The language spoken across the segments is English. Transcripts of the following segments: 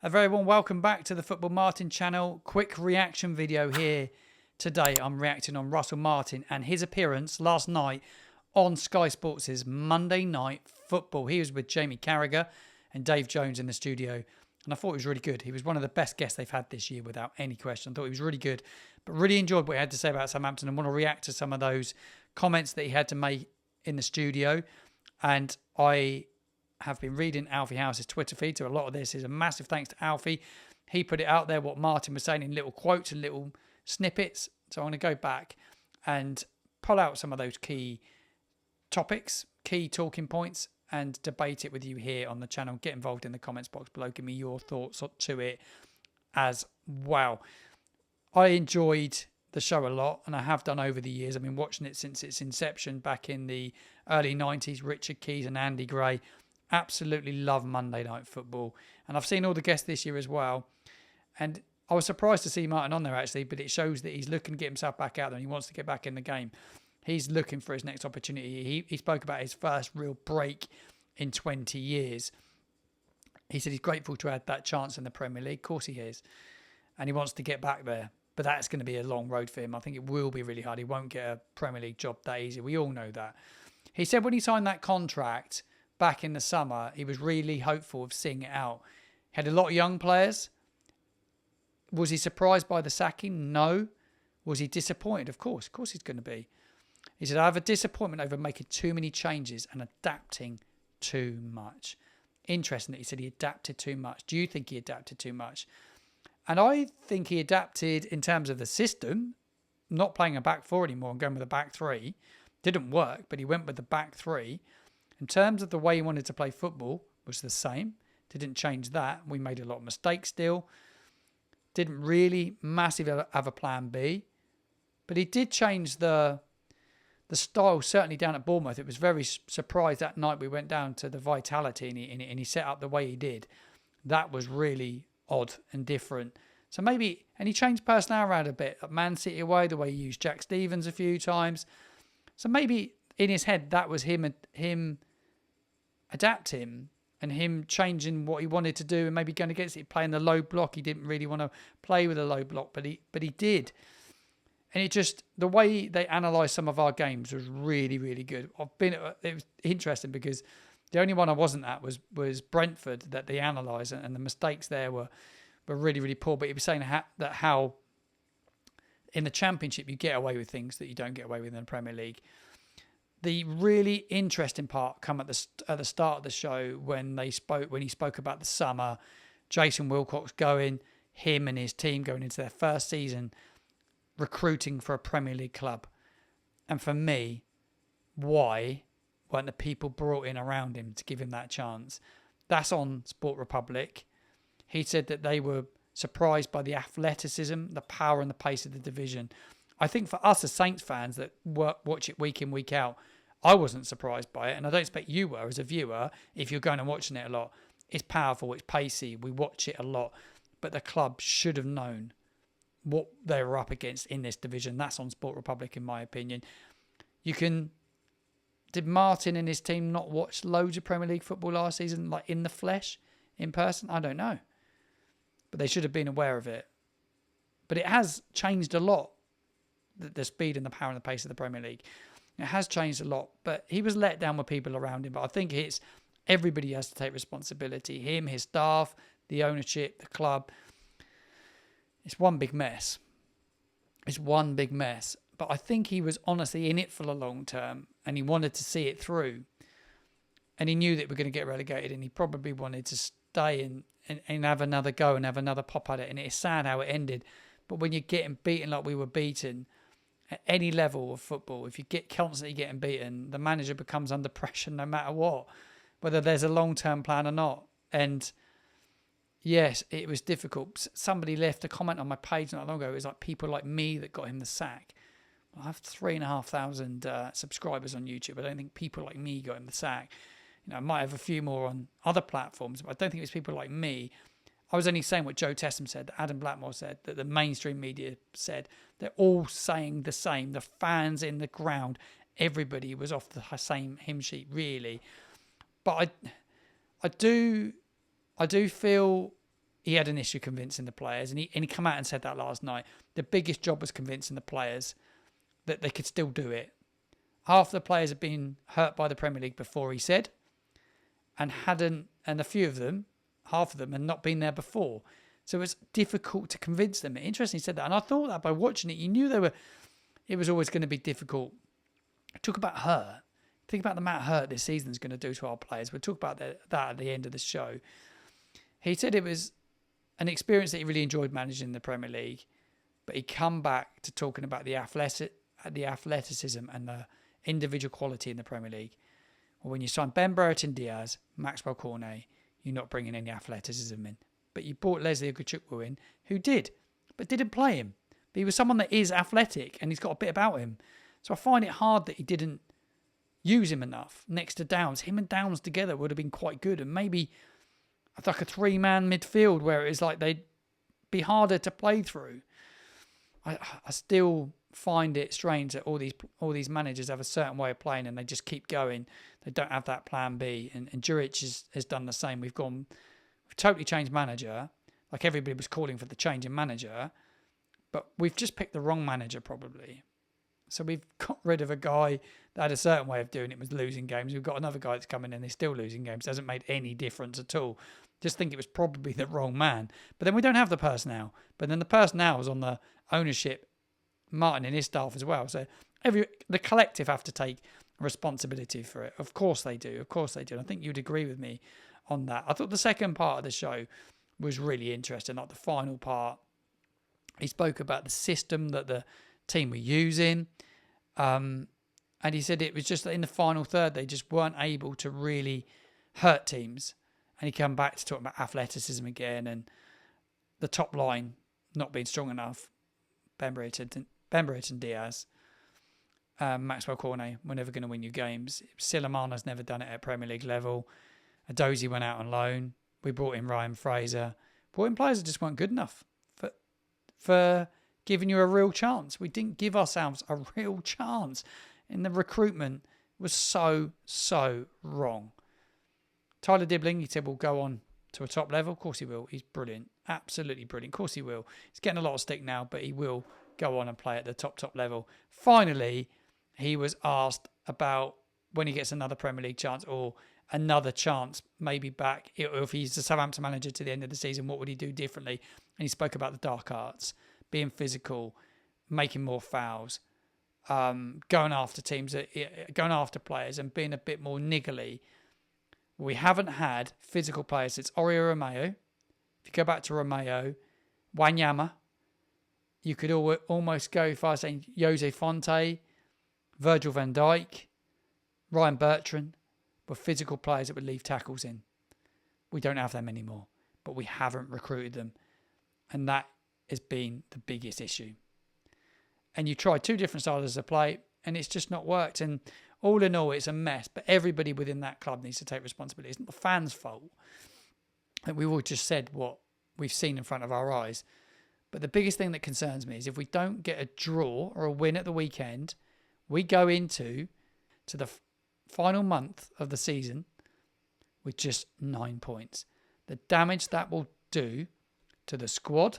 A very warm welcome back to the Football Martin channel. Quick reaction video here today. I'm reacting on Russell Martin and his appearance last night on Sky Sports' Monday Night Football. He was with Jamie Carragher and Dave Jones in the studio, and I thought he was really good. He was one of the best guests they've had this year without any question. I thought he was really good, but really enjoyed what he had to say about Southampton and want to react to some of those comments that he had to make in the studio. And I have been reading Alfie House's Twitter feed, so a lot of this is a massive thanks to Alfie. He put it out there, what Martin was saying in little quotes and little snippets. So I'm going to go back and pull out some of those key topics, key talking points, and debate it with you here on the channel. Get involved in the comments box below. Give me your thoughts to it as well. I enjoyed the show a lot, and I have done over the years. I've been watching it since its inception back in the early 90s. Richard Keys and Andy Gray. Absolutely love Monday Night Football. And I've seen all the guests this year as well. And I was surprised to see Martin on there, actually, but it shows that he's looking to get himself back out there and he wants to get back in the game. He's looking for his next opportunity. He spoke about his first real break in 20 years. He said he's grateful to have that chance in the Premier League. Of course he is. And he wants to get back there. But that's going to be a long road for him. I think it will be really hard. He won't get a Premier League job that easy. We all know that. He said when he signed that contract back in the summer, he was really hopeful of seeing it out. He had a lot of young players. Was he surprised by the sacking? No. Was he disappointed? Of course he's going to be. He said, I have a disappointment over making too many changes and adapting too much. Interesting that he said he adapted too much. Do you think he adapted too much? And I think he adapted in terms of the system, not playing a back four anymore and going with a back three. Didn't work, but he went with the back three. In terms of the way he wanted to play football, was the same. Didn't change that. We made a lot of mistakes still. Didn't really massively have a plan B. But he did change the style, certainly down at Bournemouth. It was very surprised that night we went down to the Vitality and he set up the way he did. That was really odd and different. So maybe, and he changed personnel around a bit. At Man City away, the way he used Jack Stevens a few times. So maybe in his head, that was him adapting and him changing what he wanted to do and maybe going against it, playing the low block. He didn't really want to play with a low block, but he did. And it just, the way they analysed some of our games was really, really good. It was interesting because the only one I wasn't at was Brentford that they analysed, and the mistakes there were really, really poor. But he was saying how in the Championship you get away with things that you don't get away with in the Premier League. The really interesting part come at the start of the show when he spoke about the summer, Jason Wilcox him and his team going into their first season recruiting for a Premier League club. And for me, why weren't the people brought in around him to give him that chance? That's on Sport Republic. He said that they were surprised by the athleticism, the power and the pace of the division. I think for us as Saints fans that watch it week in, week out, I wasn't surprised by it, and I don't expect you were as a viewer if you're going and watching it a lot. It's powerful, it's pacey, we watch it a lot, but the club should have known what they were up against in this division. That's on Sport Republic, in my opinion. Did Martin and his team not watch loads of Premier League football last season, like in the flesh, in person? I don't know. But they should have been aware of it. But it has changed a lot, the speed and the power and the pace of the Premier League. It has changed a lot, but he was let down with people around him. But I think it's everybody has to take responsibility. Him, his staff, the ownership, the club. It's one big mess. It's one big mess. But I think he was honestly in it for the long term and he wanted to see it through. And he knew that we're going to get relegated and he probably wanted to stay and have another go and have another pop at it. And it's sad how it ended. But when you're getting beaten like we were beaten at any level of football, if you get constantly getting beaten, the manager becomes under pressure no matter what, whether there's a long-term plan or not. And yes, it was difficult. Somebody left a comment on my page not long ago. It was like people like me that got him the sack. Well, I have 3,500 subscribers on YouTube. I don't think people like me got him the sack. You know, I might have a few more on other platforms, but I don't think it's people like me. I was only saying what Joe Tessam said, that Adam Blackmore said, that the mainstream media said. They're all saying the same. The fans in the ground, everybody was off the same hymn sheet, really. But I do feel he had an issue convincing the players, and he came out and said that last night. The biggest job was convincing the players that they could still do it. Half the players had been hurt by the Premier League before, he said, and a few of them, half of them, had not been there before. So it was difficult to convince them. Interesting he said that. And I thought that by watching it, you knew it was always going to be difficult. Talk about hurt. Think about the amount of hurt this season is going to do to our players. We'll talk about that at the end of the show. He said it was an experience that he really enjoyed managing the Premier League, but he come back to talking about the athleticism and the individual quality in the Premier League. Well, when you sign Ben Brereton Diaz, Maxwell Cornet, you're not bringing any athleticism in. But you brought Leslie Ogochukwu in, who did, but didn't play him. But he was someone that is athletic, and he's got a bit about him. So I find it hard that he didn't use him enough next to Downs. Him and Downs together would have been quite good, and maybe like a three-man midfield where it's like they'd be harder to play through. I still find it strange that all these managers have a certain way of playing and they just keep going. They don't have that plan B. And Juric has done the same. We've totally changed manager. Like everybody was calling for the change in manager. But we've just picked the wrong manager probably. So we've got rid of a guy that had a certain way of doing it, was losing games. We've got another guy that's coming in, they're still losing games. It hasn't made any difference at all. Just think it was probably the wrong man. But then we don't have the personnel. But then the personnel is on the ownership, Martin and his staff as well. So the collective have to take responsibility for it. Of course they do. Of course they do. And I think you'd agree with me on that. I thought the second part of the show was really interesting, like the final part. He spoke about the system that the team were using. And he said it was just that in the final third, they just weren't able to really hurt teams. And he came back to talk about athleticism again and the top line not being strong enough. Ben Brereton Diaz, Maxwell Cornet, we're never going to win you games. Silamana's never done it at Premier League level. Adozie went out on loan. We brought in Ryan Fraser. Brought in players that just weren't good enough for giving you a real chance. We didn't give ourselves a real chance. And the recruitment was so wrong. Tyler Dibbling, he said, will go on to a top level. Of course he will. He's brilliant. Absolutely brilliant. Of course he will. He's getting a lot of stick now, but he will go on and play at the top level. Finally, he was asked about when he gets another Premier League chance or another chance, maybe back, if he's the Southampton manager to the end of the season, what would he do differently? And he spoke about the dark arts, being physical, making more fouls, going after teams, going after players and being a bit more niggly. We haven't had physical players since Oriol Romeo. If you go back to Romeo, Wanyama, you could almost go if I was saying Jose Fonte, Virgil van Dijk, Ryan Bertrand were physical players that would leave tackles in. We don't have them anymore, but we haven't recruited them. And that has been the biggest issue. And you tried two different styles of play and it's just not worked. And all in all, it's a mess, but everybody within that club needs to take responsibility. It's not the fans' fault. And we've all just said what we've seen in front of our eyes. But the biggest thing that concerns me is if we don't get a draw or a win at the weekend, we go into the final month of the season with just 9 points. The damage that will do to the squad,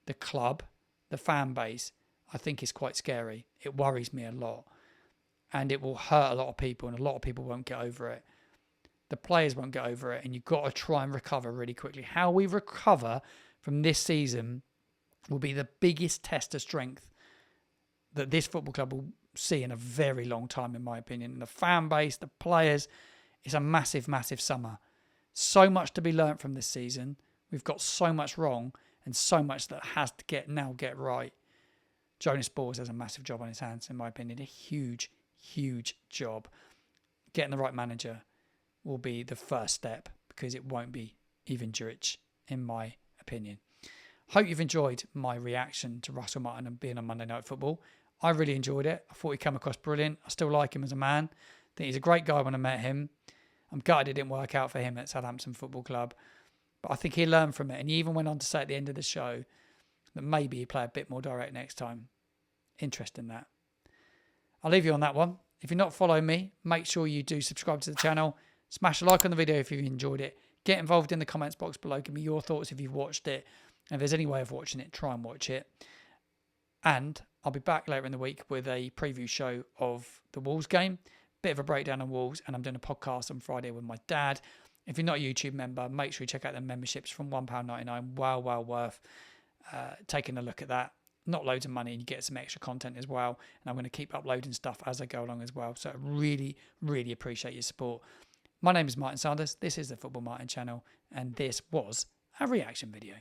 the club, the fan base, I think is quite scary. It worries me a lot. And it will hurt a lot of people, and a lot of people won't get over it. The players won't get over it, and you've got to try and recover really quickly. How we recover from this season will be the biggest test of strength that this football club will see in a very long time, in my opinion. And the fan base, the players, it's a massive, massive summer. So much to be learnt from this season. We've got so much wrong and so much that has to get right. Jonas Boers has a massive job on his hands, in my opinion. A huge job. Getting the right manager will be the first step because it won't be even Juric, in my opinion. Hope you've enjoyed my reaction to Russell Martin and being on Monday Night Football. I really enjoyed it. I thought he came across brilliant. I still like him as a man. I think he's a great guy when I met him. I'm gutted it didn't work out for him at Southampton Football Club. But I think he learned from it. And he even went on to say at the end of the show that maybe he'd play a bit more direct next time. Interesting that. I'll leave you on that one. If you're not following me, make sure you do subscribe to the channel. Smash a like on the video if you've enjoyed it. Get involved in the comments box below. Give me your thoughts if you've watched it. And if there's any way of watching it, try and watch it. And I'll be back later in the week with a preview show of the Wolves game. Bit of a breakdown on Wolves. And I'm doing a podcast on Friday with my dad. If you're not a YouTube member, make sure you check out the memberships from £1.99. Well worth taking a look at that. Not loads of money, and you get some extra content as well. And I'm going to keep uploading stuff as I go along as well. So I really, really appreciate your support. My name is Martin Sanders. This is the Football Martin channel, and this was a reaction video.